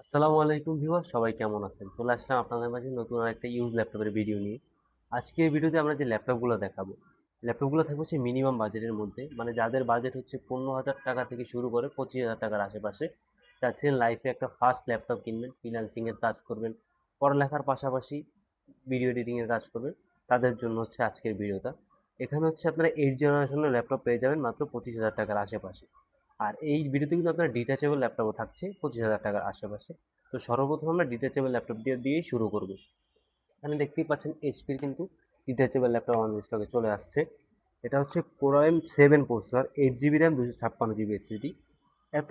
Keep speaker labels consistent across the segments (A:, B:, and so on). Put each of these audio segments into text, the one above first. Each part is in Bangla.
A: আসসালামু আলাইকুম ভিউয়ার, সবাই কেমন আছেন? চলে আসলাম আপনাদের মাঝে নতুন আরেকটা ইউজ ল্যাপটপের ভিডিও নিয়ে। আজকের ভিডিওতে আমরা যে ল্যাপটপগুলো দেখাবো, ল্যাপটপগুলো থাকবে হচ্ছে মিনিমাম বাজেটের মধ্যে, মানে যাদের বাজেট হচ্ছে 15,000 টাকা থেকে শুরু করে 25,000 টাকার আশেপাশে। চাচ্ছেন লাইফে একটা ফার্স্ট ল্যাপটপ কিনবেন, ফ্রিল্যান্সিংয়ের কাজ করবেন, পড়ালেখার পাশাপাশি ভিডিও এডিটিংয়ের কাজ করবেন, তাদের জন্য হচ্ছে আজকের ভিডিওটা। এখানে হচ্ছে আপনারা 8 জেনারেশনের ল্যাপটপ পেয়ে যাবেন মাত্র 25,000 টাকার আশেপাশে। আর এই ভিডিওতে কিন্তু আপনার ডিটাচেবল ল্যাপটপও থাকছে 25,000 টাকার আশেপাশে। তো সর্বপ্রথম আমরা ডিটাচেবল ল্যাপটপ দিয়েই শুরু করব। এখানে দেখতেই পাচ্ছেন এইচপির কিন্তু ডিটাচেবল ল্যাপটপ আমাদের স্টকে চলে আসছে। এটা হচ্ছে core i M 7 processor, 8 GB RAM, 256 GB SSD. এত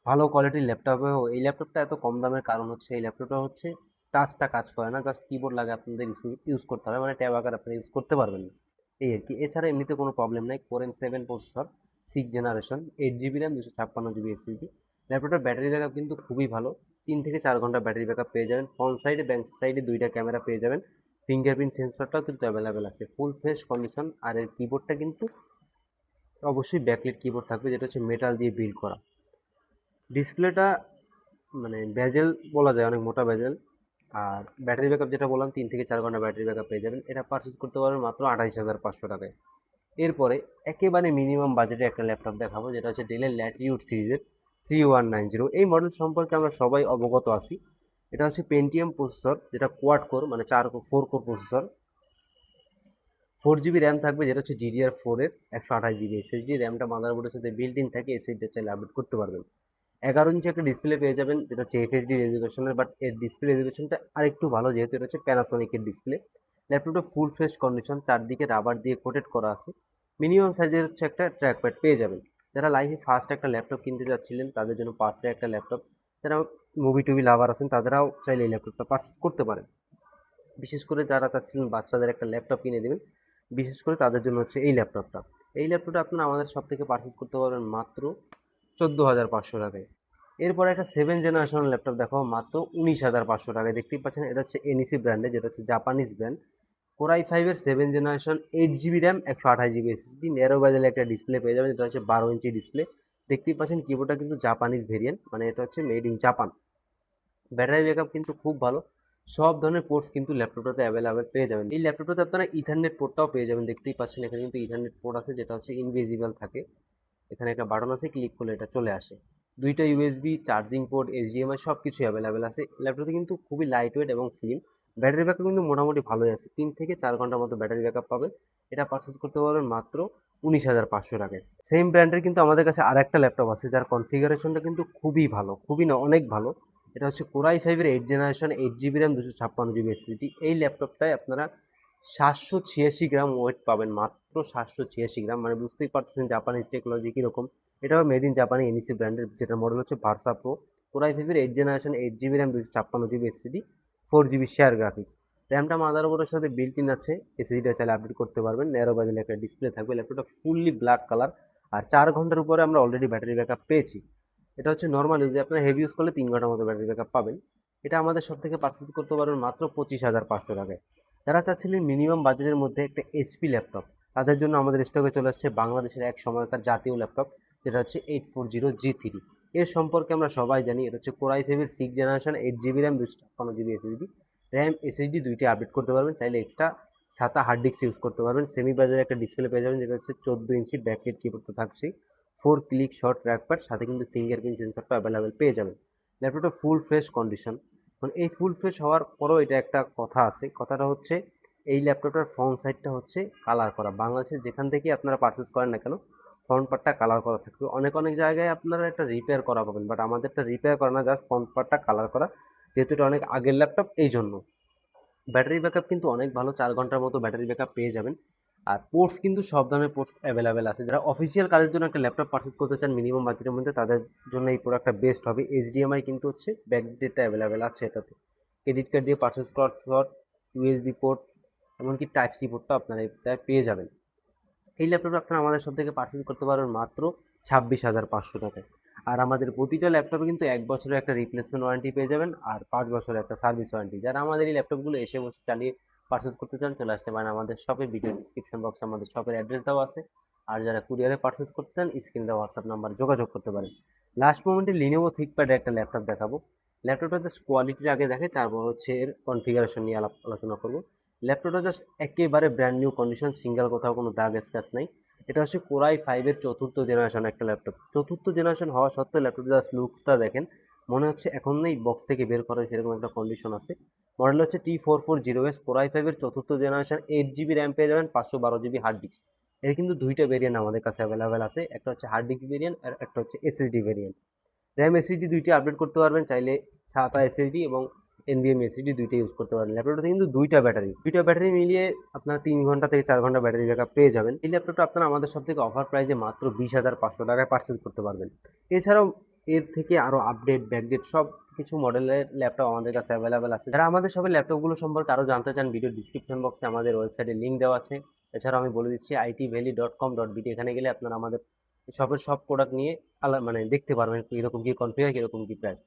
A: ভালো কোয়ালিটির ল্যাপটপেও এই ল্যাপটপটা এত কম দামের কারণ হচ্ছে এই ল্যাপটপটা হচ্ছে টাচটা কাজ করে না, জাস্ট কিবোর্ড লাগে, আপনাদের ইউজ করতে হবে, মানে ট্যাব আকার আপনারা ইউজ করতে পারবেন না, এই আর কি। এছাড়া এমনিতে কোনো প্রবলেম নাই। Core M 7 processor, 6 generation, 8 GB RAM, 256 GB SSD. ল্যাপটপটার ব্যাটারি ব্যাকআপ কিন্তু খুবই ভালো, 3 থেকে 4 ঘন্টা ব্যাটারি ব্যাকআপ পেয়ে যাবেন। ফ্রন্ট সাইডে ব্যাক সাইডে দুইটা ক্যামেরা পেয়ে যাবেন। ফিঙ্গারপ্রিন্ট সেন্সরটাও কিন্তু অ্যাভেলেবেল আছে, ফুল ফ্রেশ কন্ডিশন। আর এর কিবোর্ডটা কিন্তু অবশ্যই ব্যাকলিট কিবোর্ড থাকবে, যেটা হচ্ছে মেটাল দিয়ে বিল্ড করা। ডিসপ্লেটা মানে বেজেল বলা যায়, অনেক মোটা বেজেল। আর ব্যাটারি ব্যাকআপ যেটা বললাম, 3 থেকে 4 ঘন্টা ব্যাটারি ব্যাকআপ পেয়ে যাবেন। এটা পারচেস করতে পারবেন মাত্র 28,500 টাকায়। এরপরে একেবারে মিনিমাম বাজেটে একটা ল্যাপটপ দেখাবো, যেটা হচ্ছে ডেলের ল্যাটিটিউড সিরিজের 3190। এই মডেল সম্পর্কে আমরা সবাই অবগত আছি। এটা হচ্ছে পেন্টিয়াম প্রসেসর, যেটা কোয়াড কোর, মানে 4 কোর প্রসেসর। 4 জিবি র্যাম থাকবে, যেটা হচ্ছে DDR4-এর 128 জিবি এসএসডি। র্যামটা মাদারবোর্ডের সাথে বিল্ট ইন থাকে, এসএসডিটা চাইলে আপডেট করতে পারবেন। 11 ইঞ্চি একটা ডিসপ্লে পেয়ে যাবেন, যেটা হচ্ছে এফএসডি রেজুলেশনের, বাট এর ডিসপ্লে রেজুলেশনটা আরেকটু ভালো, যেহেতু এটা হচ্ছে প্যানাসোনিকের ডিসপ্লে। ল্যাপটপটা ফুল ফ্রেশ কন্ডিশন, চারদিকে রাবার দিয়ে কোটেড করা আছে। মিনিমাম সাইজের হচ্ছে একটা ট্র্যাকপ্যাড পেয়ে যাবেন। যারা লাইফে ফার্স্ট একটা ল্যাপটপ কিনতে যাচ্ছিলেন, তাদের জন্য পারফেক্ট একটা ল্যাপটপ। যারা মুভি টুভি লাভার আছেন, তাদেরাও চাইলে এই ল্যাপটপটা পারচেস করতে পারেন। বিশেষ করে যারা চাচ্ছিলেন বাচ্চাদের একটা ল্যাপটপ কিনে দেবেন, বিশেষ করে তাদের জন্য হচ্ছে এই ল্যাপটপটা। এই ল্যাপটপটা আপনারা আমাদের সব থেকে পারচেস করতে পারবেন মাত্র 14,500 টাকায়। এরপরে একটা 7 জেনারেশন ল্যাপটপ দেখাবো মাত্র 19,500 টাকায়। দেখতেই পাচ্ছেন, এটা হচ্ছে এনইসি ব্র্যান্ডের, যেটা হচ্ছে জাপানিজ ব্র্যান্ড। কোরাই 5-এর 7 generation, 8 GB RAM, 128 GB SSD. Narrow bezel একটা ডিসপ্লে পেয়ে যাবেন, যেটা হচ্ছে 12 ইঞ্চি ডিসপ্লে। দেখতেই পাচ্ছেন কিবোর্ডটা কিন্তু জাপানিজ ভেরিয়েন্ট, মানে এটা হচ্ছে made in Japan. Battery backup কিন্তু খুব ভালো। সব ধরনের পোর্টস কিন্তু ল্যাপটপটাতে অ্যাভেলেবেল পেয়ে যাবেন। এই ল্যাপটপটাতে আপনারা ইথারনেট পোর্টটাও পেয়ে যাবেন। দেখতেই পাচ্ছেন এখানে কিন্তু ইথারনেট পোর্ট আছে, যেটা হচ্ছে ইনভিজিবল থাকে। এখানে একটা বাটন আছে, ক্লিক করলে এটা চলে আসে। দুইটা ইউএসবি চার্জিং পোর্ট, এইচডিএমআই সব কিছুই অ্যাভেলেবেল আছে। ল্যাপটপটি কিন্তু খুবই লাইট ওয়েট এবং স্লিম। ব্যাটারি ব্যাকআপ কিন্তু মোটামুটি ভালোই আছে, 3 থেকে 4 ঘন্টার মতো ব্যাটারি ব্যাকআপ পাবেন। এটা পারচেস করতে পারবেন মাত্র 19,500 টাকায়। সেম ব্র্যান্ডের কিন্তু আমাদের কাছে আর একটা ল্যাপটপ আছে, যার কনফিগারেশনটা কিন্তু খুবই ভালো, খুবই না অনেক ভালো। এটা হচ্ছে কোরাই 5-এর 8 generation, 8 GB RAM, 256 GB SSD. এই ল্যাপটপটায় আপনারা 786 গ্রাম ওয়েট পাবেন, মাত্র 786 গ্রাম, মানে বুঝতেই পারতেছেন জাপানিজ টেকনোলজি কীরকম। এটাও মেড ইন জাপানি, এনইসি ব্র্যান্ডের, যেটা মডেল হচ্ছে ভার্সা প্রো। কোরাই 5-এর 8 generation, 8 GB RAM, 256 GB SSD, 4 GB share graphics. র্যামটা মাদারবোর্ডের সাথে বিল্ট ইন আছে, এসএসডিটা চাইলে আপডেট করতে পারবেন। ন্যারো বাজেল একটা ডিসপ্লে থাকবে। ল্যাপটপটা ফুললি ব্ল্যাক কালার। আর 4 ঘন্টার উপরে আমরা অলরেডি ব্যাটারি ব্যাকআপ পেয়েছি। এটা হচ্ছে নর্মাল ইউজে, আপনারা হেভি ইউজ করলে 3 ঘন্টার মতো ব্যাটারি ব্যাকআপ পাবেন। এটা আমাদের সব থেকে পারচেজ করতে পারবেন মাত্র 25,500 টাকায়। যারা চাচ্ছিলেন মিনিমাম বাজেটের মধ্যে একটা এইচপি ল্যাপটপ, তাদের জন্য আমাদের স্টকে চলে আসছে বাংলাদেশের এক সময়কার জাতীয় ল্যাপটপ, যেটা হচ্ছে 840G3। এর সম্পর্কে আমরা সবাই জানি, এটা হচ্ছে কোরাই 5-এর 6 generation, 8 GB RAM, 256 GB SSD. RAM SSD দুইটি আপডেট করতে পারবেন, চাইলে এক্সট্রা সাতা হার্ড ডিস্ক ইউজ করতে পারবেন। সেমি বাজারে একটা ডিসপ্লে পেয়ে যাবেন, যেটা হচ্ছে 14 ইঞ্চি ব্যাকলাইট কিবোর্ড তো থাকছেই। 4 ক্লিক শর্ট ট্র্যাকপ্যাড, সাথে কিন্তু ফিঙ্গারপ্রিন্ট সেন্সরটা অ্যাভেলেবেল পেয়ে যাবেন। ল্যাপটপটা ফুল ফ্রেশ কন্ডিশন। এখন এই ফুল ফ্রেশ হওয়ার পরও এটা একটা কথা আছে, কথাটা হচ্ছে এই ল্যাপটপটার ফ্রন্ট সাইডটা হচ্ছে কালার করা। বাংলাদেশের যেখান থেকে আপনারা পারচেস করেন না কেন, ফ্রন্ট পার্টটা কালার করা থাকবে। অনেক অনেক জায়গায় আপনারা একটা রিপেয়ার করা পাবেন, বাট আমাদেরটা রিপেয়ার করা না, জাস্ট ফ্রন্ট পার্টটা কালার করা, যেহেতু এটা অনেক আগের ল্যাপটপ এই জন্য। ব্যাটারি ব্যাকআপ কিন্তু অনেক ভালো, 4 ঘন্টার মতো ব্যাটারি ব্যাকআপ পেয়ে যাবেন। আর পোর্টস কিন্তু সব ধরনের পোর্টস অ্যাভেলেবেল আছে। যারা অফিসিয়াল কাজের জন্য একটা ল্যাপটপ পারচেস করতে চান মিনিমাম বাজেটের মধ্যে, তাদের জন্য এই প্রোডাক্টটা বেস্ট হবে। এইচডিএমআই কিন্তু হচ্ছে ব্যাকডেটটা অ্যাভেলেবেল আছে এটাতে। ক্রেডিট কার্ড দিয়ে পারচেস করার স্লট, ইউএসবি পোর্ট, এমনকি টাইপ সি পোর্টটা আপনারা এটা পেয়ে যাবেন। এই ল্যাপটপটা আপনারা আমাদের সব থেকে পারচেস করতে পারবেন মাত্র 26,500 টাকায়। আর আমাদের প্রতিটা ল্যাপটপে কিন্তু 1 বছরের একটা রিপ্লেসমেন্ট ওয়ারেন্টি পেয়ে যাবেন, আর 5 বছরের একটা সার্ভিস ওয়ারেন্টি। যারা আমাদের এই ল্যাপটপগুলো এসে বসে চালিয়ে পারচেস করতে চান, চলে আসতে পারেন আমাদের শপে। ভিডিও ডিসক্রিপশন বক্সে আমাদের শপের অ্যাড্রেস দেওয়া আছে। আর যারা কুরিয়ারে পারচেস করতে চান, স্ক্রিনে দেওয়া হোয়াটসঅ্যাপ নাম্বার যোগাযোগ করতে পারেন। লাস্ট মোমেন্টে লিনোভো থিকপ্যাডের একটা ল্যাপটপ দেখাবো। ল্যাপটপটা জাস্ট কোয়ালিটির আগে দেখে, তারপর হচ্ছে এর কনফিগারেশন নিয়ে আলোচনা করবো। ল্যাপটপটা জাস্ট একেবারে ব্র্যান্ড নিউ কন্ডিশন, সিঙ্গেল কোথাও কোনো দাগ স্ক্র্যাচ নাই। এটা হচ্ছে কোরাই ফাইভের চতুর্থ জেনারেশন একটা ল্যাপটপ। চতুর্থ জেনারেশন হওয়া সত্ত্বেও ল্যাপটপটা জাস্ট লুকসটা দেখেন, মনে হচ্ছে এখনই বক্স থেকে বের করা সেরকম একটা কন্ডিশন আছে। মডেল হচ্ছে T4400S, কোরাই ফাইভের চতুর্থ জেনারেশন, 8 GB র্যাম পেয়ে যাবেন, 512 GB হার্ড ডিস্ক। এর কিন্তু দুইটা ভেরিয়েন্ট আমাদের কাছে অ্যাভেলেবেল আছে, একটা হচ্ছে হার্ড ডিস্ক ভেরিয়েন্ট আর একটা হচ্ছে এসএসডি ভেরিয়েন্ট। র্যাম এসএসডি দুইটা আপডেট করতে পারবেন চাইলে, SATA এসএসডি এবং NVMe এসএসডি দুইটাই ইউজ করতে পারবেন। ল্যাপটপটাতে কিন্তু দুইটা ব্যাটারি মিলিয়ে আপনারা 3 ঘন্টা থেকে 4 ঘন্টা ব্যাটারি ব্যাকআপ পেয়ে যাবেন। এই ল্যাপটপটা আপনারা আমাদের সব থেকে অফার প্রাইসে মাত্র 20,500 টাকায় পারচেজ করতে পারবেন। এছাড়াও এর থেকে আরও আপডেট ব্যাকডেট সব কিছু মডেলের ল্যাপটপ আমাদের কাছে অ্যাভেলেবেল আছে। যারা আমাদের সবের ল্যাপটপগুলো সম্পর্কে আরও জানতে চান, ভিডিও ডিসক্রিপশন বক্সে আমাদের ওয়েবসাইটের লিঙ্ক দেওয়া আছে। এছাড়াও আমি বলে দিচ্ছি itvalley.com.bt, এখানে গেলে আপনারা আমাদের শপের সব প্রোডাক্ট নিয়ে মানে দেখতে পারবেন কিরকম কি কনফিগার, কিরকম কি প্রাইস।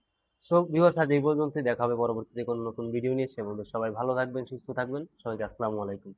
A: সো ভিউয়ার্স, আজ এই পর্যন্তই, দেখা হবে পরবর্তীতে কোনো নতুন ভিডিও নিয়ে। সে বলতে সবাই ভালো থাকবেন, সুস্থ থাকবেন। সবাইকে আসসালামু আলাইকুম।